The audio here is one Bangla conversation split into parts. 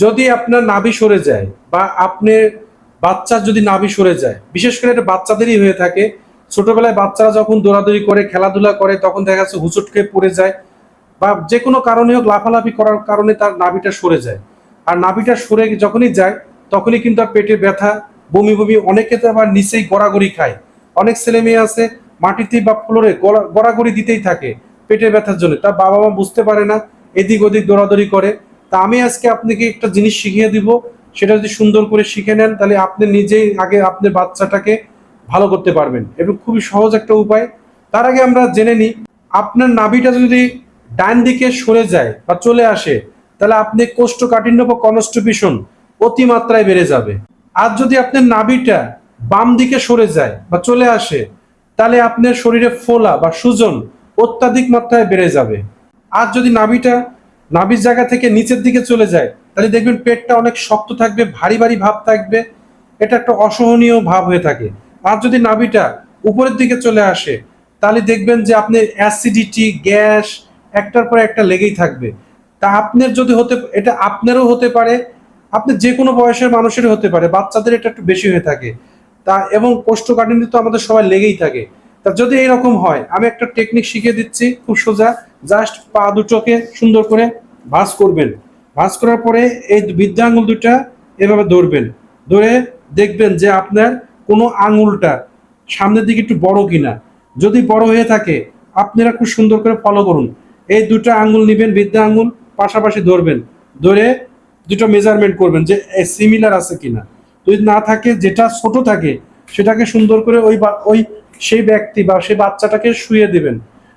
যদি আপনার নাভি সরে যায় বা আপনার বাচ্চার যদি নাভি সরে যায়, বিশেষ করে এটা বাচ্চাদেরই হয়ে থাকে। ছোটবেলায় বাচ্চারা যখন দৌড়াদৌড়ি করে খেলাধুলা করে তখন দেখা যাচ্ছে হুচট খেয়ে পড়ে যায়, বা যে কোনো কারণে হোক লাফালাফি করার কারণে তার নাভিটা সরে যায়। আর নাভিটা সরে যখনই যায় তখনই কিন্তু আর পেটে ব্যথা, বমি বমি, অনেকে তো আবার নিচেই গড়াগড়ি খায়। অনেক ছেলে মেয়ে আছে মাটিতে বা ফ্লোরে গড়াগড়ি দিতেই থাকে পেটে ব্যথার জন্য, তার বাবা মা বুঝতে পারে না, এদিক ওদিক দৌড়াদৌড়ি করে। তা আমি আজকে আপনাকে একটা জিনিস শিখিয়ে দিব, সেটা যদি সুন্দর করে শিখে নেন তাহলে আপনি নিজেই আগে আপনার বাচ্চাটাকে ভালো করতে পারবেন, এবং খুবই সহজ একটা উপায়। তার আগে আমরা জেনে নিই, আপনার নাভিটা যদি ডান দিকে সরে যায় বা চলে আসে তাহলে আপনি কোষ্ঠকাঠিন্য বা কনস্টিপেশন অতিমাত্রায় বেড়ে যাবে। আর যদি আপনার নাভিটা বাম দিকে সরে যায় বা চলে আসে তাহলে আপনার শরীরে ফোলা বা সুজন অত্যাধিক মাত্রায় বেড়ে যাবে। আর যদি নাভির জায়গা থেকে নিচের দিকে চলে যায় তাহলে দেখবেন পেটটা অনেক শক্ত থাকবে, ভারী ভারী ভাব থাকবে, এটা একটা অসহনীয় ভাব হয়ে থাকে। আর যদি নাভিটা উপরের দিকে চলে আসে তাহলে দেখবেন যে আপনার অ্যাসিডিটি, গ্যাস একটার পর একটা লেগেই থাকবে। তা আপনার যদি এটা আপনারও হতে পারে, আপনি যে কোনো বয়সের মানুষেরই হতে পারে, বাচ্চাদের এটা একটু বেশি হয়ে থাকে। তা এবং কোষ্ঠকাঠিন্য তো আমাদের সবাই লেগেই থাকে। তা যদি এরকম হয় আমি একটা টেকনিক শিখিয়ে দিচ্ছি, খুব সোজা। জাস্ট পা দুটোকে সুন্দর করে ভাঁজ করবেন। ভাঁজ করার পরে এই বৃদ্ধা আঙুল দুটা এভাবে ধরবেন। ধরে দেখবেন যে আপনার কোনো আঙুলটা সামনের দিকে একটু বড় কিনা। যদি বড় হয়ে থাকে আপনারা খুব সুন্দর করে ফলো করুন। এই দুটো আঙুল নিবেন, বৃদ্ধা আঙুল পাশাপাশি ধরবেন, ধরে দুটো মেজারমেন্ট করবেন যে সিমিলার আছে কিনা। যদি না থাকে, যেটা ছোট থাকে সেটাকে সুন্দর করে ওই সেই ব্যক্তি বা সেই বাচ্চাটাকে শুয়ে দিবেন।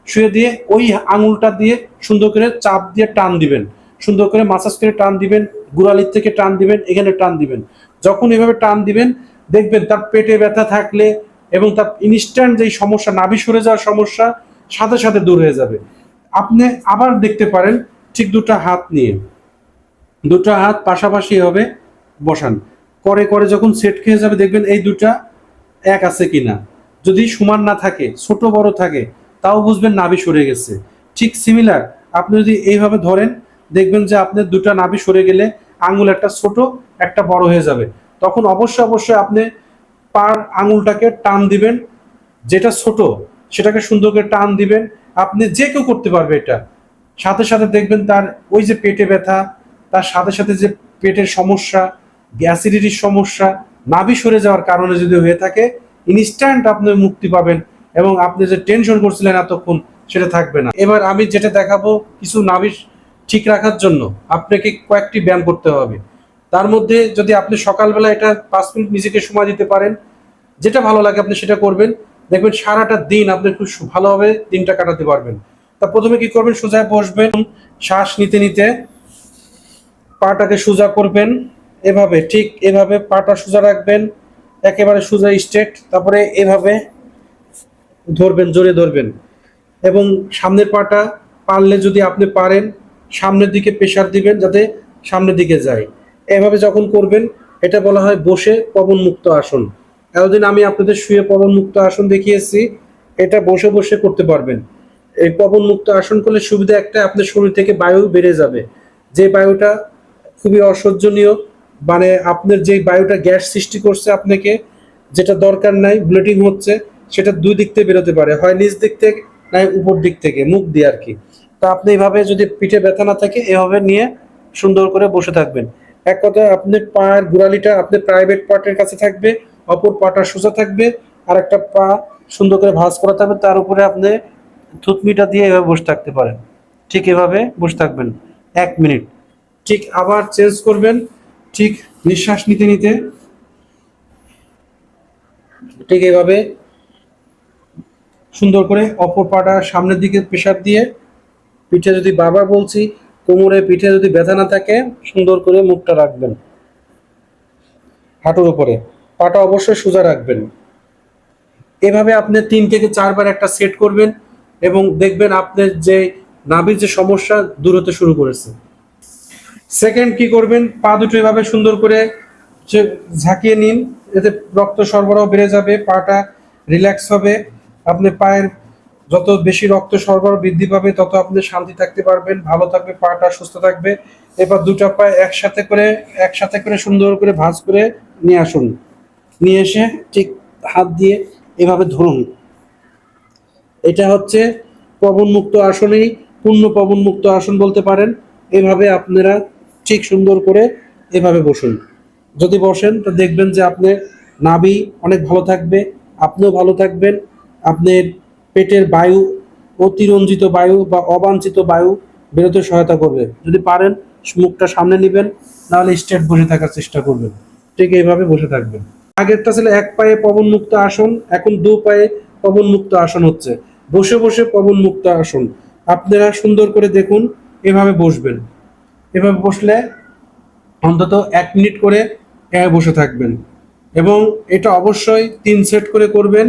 শুয়ে দিয়ে ওই আঙুলটা দিয়ে সুন্দর করে চাপ দিয়ে টান দিবেন, সুন্দর করে মাসাজ করে টান দিবেন, গোড়ালির থেকে টান দিবেন, এখানে টান দিবেন। যখন এভাবে টান দিবেন দেখবেন তার পেটে ব্যথা থাকলে এবং তার ইনস্ট্যান্ট যেই সমস্যা, নাভি সরে যাওয়ার সমস্যা, সাথে সাথে দূর হয়ে যাবে। আপনি আবার দেখতে পারেন, ঠিক দুটো হাত নিয়ে দুটো হাত পাশাপাশি হবে বসান, করে করে যখন সেট খেয়ে যাবে দেখবেন এই দুটা এক আছে কিনা। যদি সমান না থাকে, ছোট বড় থাকে, তাও বুঝবেন নাভি সরে গেছে। ঠিক সিমিলার আপনি যদি এইভাবে ধরেন দেখবেন যে আপনার দুটা নাভি সরে গেলে আঙুল একটা ছোট একটা বড় হয়ে যাবে। তখন অবশ্যই অবশ্যই আপনি পার আঙুলটাকে টান দিবেন, যেটা ছোট সেটাকে সুন্দর করে টান দিবেন। আপনি যে কেউ করতে পারবে এটা। সাথে সাথে দেখবেন তার ওই যে পেটে ব্যথা, তার সাথে সাথে যে পেটের সমস্যা, গ্যাসিডিটির সমস্যা, নাভি সরে যাওয়ার কারণে যদি হয়ে থাকে, ইনস্ট্যান্ট আপনি মুক্তি পাবেন এবং আপনি যে টেনশন করছিলেন এতক্ষণ সেটা থাকবে না। এবার আমি যেটা দেখাবো, কিছু নাভি ঠিক রাখার জন্য আপনাকে কয়েকটি ব্যায়াম করতে হবে। তার মধ্যে যদি আপনি সকালবেলা এটা 5 মিনিট নিজেকে সময় দিতে পারেন, যেটা ভালো লাগে আপনি সেটা করবেন, দেখবেন সারাটা দিন আপনি খুব ভালোভাবে দিনটা কাটাতে পারবেন। তা প্রথমে কি করবেন, সোজা বসবেন, শ্বাস নিতে নিতে পাটাকে সোজা করবেন, এভাবে ঠিক এভাবে পাটা সোজা রাখবেন, একেবারে সোজা স্ট্রেট। তারপরে এভাবে ধরবেন, জোরে ধরবেন, এবং সামনের পাটা পারলে যদি আপনি পারেন সামনের দিকে প্রেসার দিবেন যাতে সামনের দিকে যায়। এভাবে যখন করবেন, এটা বলা হয় বসে পবন মুক্ত আসন। এতদিন আমি আপনাদের শুয়ে পবন মুক্ত আসন দেখিয়েছি, এটা বসে বসে করতে পারবেন। এই পবন মুক্ত আসন করলে সুবিধা একটা, আপনার শরীর থেকে বায়ু বেড়ে যাবে। যে বায়ুটা খুবই অসহ্যনীয়, মানে আপনার যে বায়ুটা গ্যাস সৃষ্টি করছে আপনাকে, যেটা দরকার নাই, ব্লিডিং হচ্ছে, সেটা দুই দিক থেকে বেরোতে পারে, হয় নিচ দিক থেকে নাই উপর দিক থেকে, মুখ দিয়ে আর কি। তো আপনি এইভাবে যদি পিঠে ব্যথা না থাকে এভাবে নিয়ে সুন্দর করে বসে থাকবেন। এক কথায় আপনার পায়ের গোড়ালিটা আপনার প্রাইভেট পার্টের কাছে থাকবে, অপর পাটা সোজা থাকবে, আর একটা পা সুন্দর করে ভাঁজ করা থাকবে, তার উপরে আপনি থুতনিটা দিয়ে এভাবে বসে থাকতে পারেন। ঠিক এভাবে বসে থাকবেন 1 মিনিট। ঠিক আবার চেঞ্জ করবেন, ঠিক নিঃশ্বাস নিতে নিতে ঠিক এভাবে সুন্দর করে অপর পাটা সামনের দিকে প্রেসার দিয়ে, পিঠে যদি বারবার বলছি, কোমরে পিঠে যদি ব্যথা না থাকে সুন্দর করে মুখটা রাখবেন হাঁটুর উপরে, পাটা অবশ্যই সোজা রাখবেন। এভাবে আপনি 3 থেকে 4 বার একটা সেট করবেন এবং দেখবেন আপনার যে নাভির যে সমস্যা দূর হতে শুরু করেছে। সেকেন্ড কি করবেন, পা দুটো এভাবে সুন্দর করে ঝাঁকিয়ে নিন, এতে রক্ত সরবরাহ বেড়ে যাবে, পাটা রিল্যাক্স হবে। আপনি পায়ের যত বেশি রক্ত সরবরাহ বৃদ্ধি পাবে তত আপনি শান্তি থাকতে পারবেন, ভালো থাকবে, পাটা সুস্থ থাকবে। এবার দুটো পা একসাথে করে সুন্দর করে ভাঁজ করে নিয়ে আসুন। নিয়ে এসে ঠিক হাত দিয়ে এভাবে ধরুন। এটা হচ্ছে পবনমুক্ত আসনেই পূর্ণ পবনমুক্ত আসন বলতে পারেন। এভাবে আপনারা ঠিক সুন্দর করে এভাবে বসুন। যদি বসেন তো দেখবেন যে আপনার নাভি অনেক ভালো থাকবে, আপনিও ভালো থাকবেন। আপনার পেটের বায়ু, অতিরঞ্জিত বায়ু বা অবাঞ্ছিত বায়ু বেরোতে সহায়তা করবে। যদি পারেন মুখটা সামনে নেবেন, নাহলে স্ট্রেট বসে থাকার চেষ্টা করবেন। ঠিক এইভাবে বসে থাকবেন। আগেরটা ছিল এক পায়ে পবনমুক্ত আসন, এখন দু পায়ে পবনমুক্ত আসন হচ্ছে বসে বসে পবনমুক্ত আসন। আপনারা সুন্দর করে দেখুন, এভাবে বসবেন। এভাবে বসলে অন্তত 1 মিনিট করে বসে থাকবেন। এবং এটা অবশ্যই 3 সেট করে করবেন।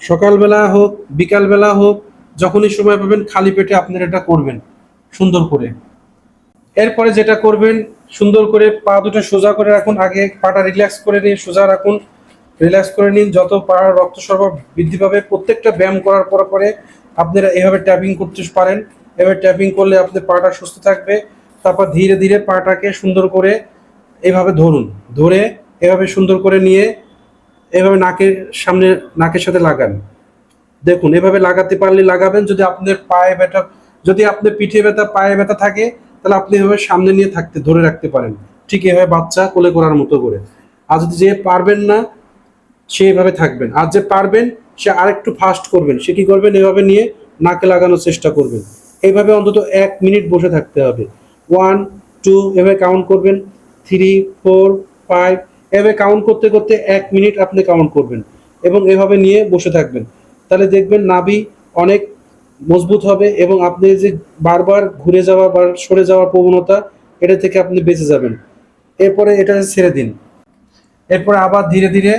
সকালবেলা হোক, বিকালবেলা হোক, যখনই সময় পাবেন খালি পেটে আপনারা এটা করবেন সুন্দর করে। এরপরে যেটা করবেন, সুন্দর করে পা দুটো সোজা করে রাখুন। আগে পাটা রিল্যাক্স করে নিয়ে সোজা রাখুন, রিল্যাক্স করে নিন। যত পাড়ার রক্ত সরবরাহ বৃদ্ধি পাবে, প্রত্যেকটা ব্যায়াম করার পরে আপনারা এভাবে ট্যাপিং করতে পারেন। এভাবে ট্যাপিং করলে আপনার পাটা সুস্থ থাকবে। তারপর ধীরে ধীরে পাটাকে সুন্দর করে এভাবে ধরুন, ধরে এভাবে সুন্দর করে নিয়ে এভাবে নাকের সামনে, নাকের সাথে লাগান। দেখুন এভাবে লাগাতে পারলে লাগাবেন। যদি আপনার পায়ে ব্যথা, যদি আপনার পিঠে ব্যথা, পায়ে ব্যথা থাকে, তাহলে আপনি এভাবে সামনে নিয়ে থাকতে ধরে রাখতে পারেন। ঠিক এভাবে বাচ্চা কোলে করার মতো করে। আর যদি যে পারবেন না, সে এভাবে থাকবেন। আর যে পারবেন সে আরেকটু ফাস্ট করবেন। সে কি করবেন, এভাবে নিয়ে নাকে লাগানোর চেষ্টা করবেন। এইভাবে অন্তত 1 মিনিট বসে থাকতে হবে। 1, 2 এভাবে কাউন্ট করবেন, 3, 4, 5 এভাবে কাউন্ট করতে করতে 1 মিনিট আপনি কাউন্ট করবেন এবং এভাবে নিয়ে বসে থাকবেন। তাহলে দেখবেন নাভি অনেক মজবুত হবে এবং আপনি যে বারবার ঘুরে যাওয়া বা সরে যাওয়ার প্রবণতা, এটা থেকে আপনি বেঁচে যাবেন। এরপরে এটা ছেড়ে দিন। এরপরে আবার ধীরে ধীরে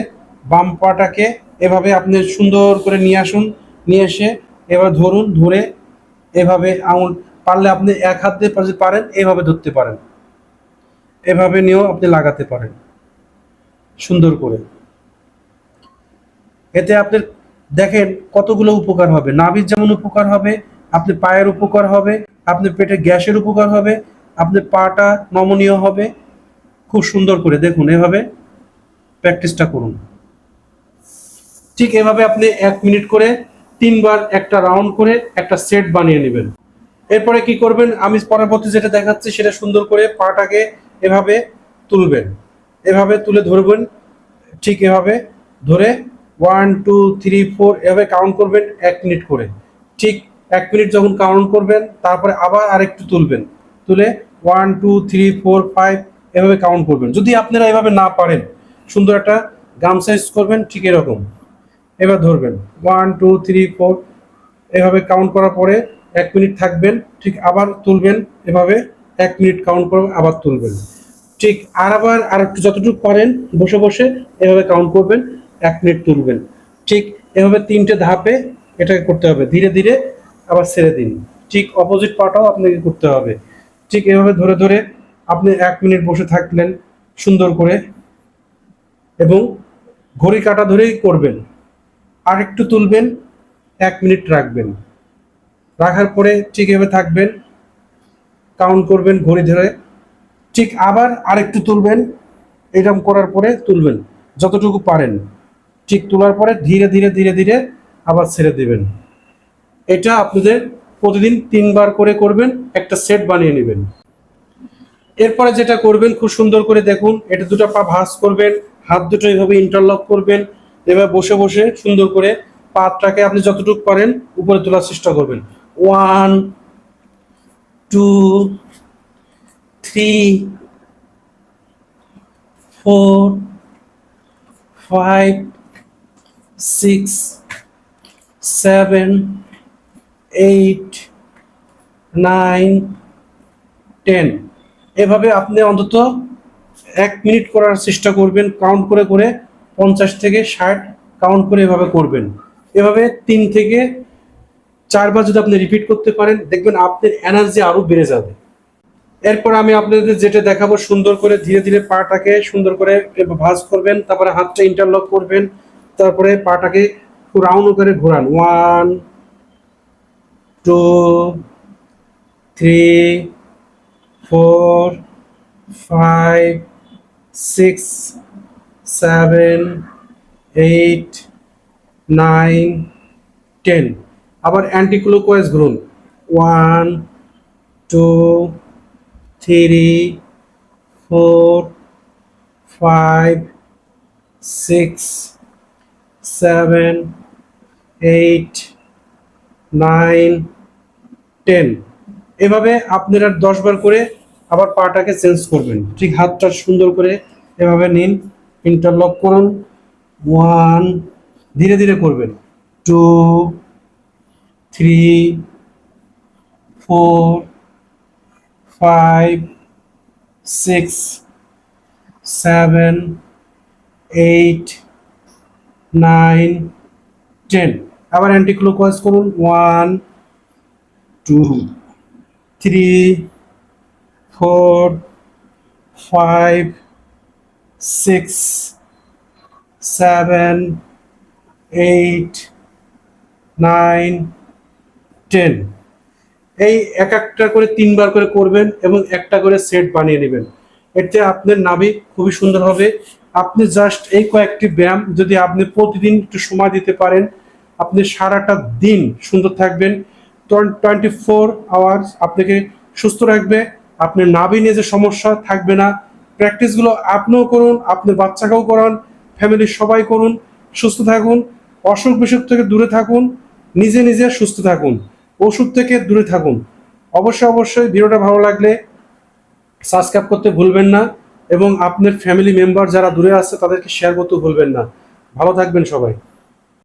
বাম পাটাকে এভাবে আপনি সুন্দর করে নিয়ে আসুন। নিয়ে এসে এবার ধরুন, ধরে এভাবে আঙুল, পারলে আপনি এক হাত দিয়ে যদি পারেন এভাবে ধরতে পারেন। এভাবে নিয়েও আপনি লাগাতে পারেন সুন্দর করে। এতে আপনার দেখেন কতগুলো উপকার হবে। নাভির যেমন উপকার হবে, আপনি পায়ের উপকার হবে, আপনার পেটে গ্যাসের উপকার হবে, আপনার পাটা নমনীয় হবে। খুব সুন্দর করে দেখুন, এভাবে প্র্যাকটিসটা করুন। ঠিক এভাবে আপনি 1 মিনিট করে 3বার একটা রাউন্ড করে একটা সেট বানিয়ে নেবেন। এরপরে কি করবেন, আমি পরবর্তী যেটা দেখাচ্ছি সেটা সুন্দর করে পাটাকে এভাবে তুলবেন, এভাবে তুলে ধরবেন। ঠিক এভাবে ধরে 1, 2, 3, 4 এভাবে কাউন্ট করবেন 1 মিনিট করে। ঠিক 1 মিনিট যখন কাউন্ট করবেন, তারপরে আবার আরেকটু তুলবেন, তুলে 1, 2, 3, 4, 5 এভাবে কাউন্ট করবেন। যদি আপনারা এভাবে না পারেন, সুন্দর একটা গামছা ইউজ করবেন, ঠিক এরকম এবার ধরবেন 1, 2, 3, 4 এভাবে কাউন্ট করার পরে 1 মিনিট থাকবেন। ঠিক আবার তুলবেন, এভাবে 1 মিনিট কাউন্ট করবেন, আবার তুলবেন। ঠিক আর আবার আর একটু যতটুকু পারেন বসে বসে এভাবে কাউন্ট করবেন, 1 মিনিট তুলবেন। ঠিক এভাবে 3টে ধাপে এটাকে করতে হবে। ধীরে ধীরে আবার ছেড়ে দিন। ঠিক অপোজিট পাটাও আপনাকে করতে হবে। ঠিক এভাবে ধরে ধরে আপনি 1 মিনিট বসে থাকলেন সুন্দর করে, এবং ঘড়ি কাঁটা ধরেই করবেন। আর একটু তুলবেন, 1 মিনিট রাখবেন, রাখার পরে ঠিক এভাবে থাকবেন, কাউন্ট করবেন ঘড়ি ধরে। ঠিক আবার আরেকটু তুলবেন, এরকম করার পরে তুলবেন যতটুকু পারেন। ঠিক তোলার পরে ধীরে ধীরে ধীরে ধীরে আবার ছেড়ে দিবেন। এটা আপনাদের প্রতিদিন 3বার করে করবেন, একটা সেট বানিয়ে নেবেন। এরপরে যেটা করবেন, খুব সুন্দর করে দেখুন, এটা দুটো পা ভাঁজ করবেন, হাত দুটো এইভাবে ইন্টারলক করবেন। এবার বসে বসে সুন্দর করে পাটাকে আপনি যতটুকু পারেন উপরে তোলার চেষ্টা করবেন। 1, 2, 3, 4, 5, 6, 7, 8, 9, 10 এভাবে আপনি অন্তত 1 মিনিট করার চেষ্টা করবেন। কাউন্ট করে করে 50 থেকে 60 কাউন্ট করে এভাবে করবেন। এভাবে 3 থেকে 4বার যদি আপনি রিপিট করতে পারেন, দেখবেন আপনার এনার্জি আরো বেড়ে যাবে। এরপর আমি আপনাদের যেটা দেখাবো, সুন্দর করে ধীরে ধীরে পাটাকে সুন্দর করে ভাঁজ করবেন, তারপরে হাতটা ইন্টারলক করবেন, তারপরে পাটাকে রাউন্ড করে ঘোরান। 1, 2, 3, 4 5 6 7 8 9 10। আবার অ্যান্টি ক্লকওয়াইজ ঘুরুন। 1 2 3 4 5 6 7 8 9 10। এভাবে আপনারা 10 বার করে আবার পাটাকে চেঞ্জ করবেন। ঠিক হাতটা সুন্দর করে এভাবে নিন, ইন্টারলক করুন। 1, ধীরে ধীরে করবেন। 2 3 4 5 6 7 8 9 10। আবার অ্যান্টি ক্লকওয়াইজ করুন। 1 2 3 4 5 6 7 8 9 10। এই এক একটা করে 3 বার করে করবেন এবং একটা করে সেট বানিয়ে নেবেন। এতে আপনার নাভি খুবই সুন্দর হবে। আপনি জাস্ট এই কয়েকটি ব্যায়াম যদি আপনি প্রতিদিন একটু সময় দিতে পারেন, আপনি সারাটা দিন সুন্দর থাকবেন। 24 আওয়ার্স আপনাকে সুস্থ রাখবে। আপনার নাভি নিয়ে যে সমস্যা থাকবে না। প্র্যাকটিসগুলো আপনিও করুন, আপনার বাচ্চাকেও করান, ফ্যামিলির সবাই করুন। সুস্থ থাকুন, অসুখ বিসুখ থেকে দূরে থাকুন, নিজে নিজে সুস্থ থাকুন, ওষুধ থেকে দূরে থাকুন। অবশ্যই অবশ্যই ভিডিওটা ভালো লাগলে সাবস্ক্রাইব করতে ভুলবেন না এবং আপনার ফ্যামিলি মেম্বার যারা দূরে আছে তাদেরকে শেয়ার করতে ভুলবেন না। ভালো থাকবেন সবাই।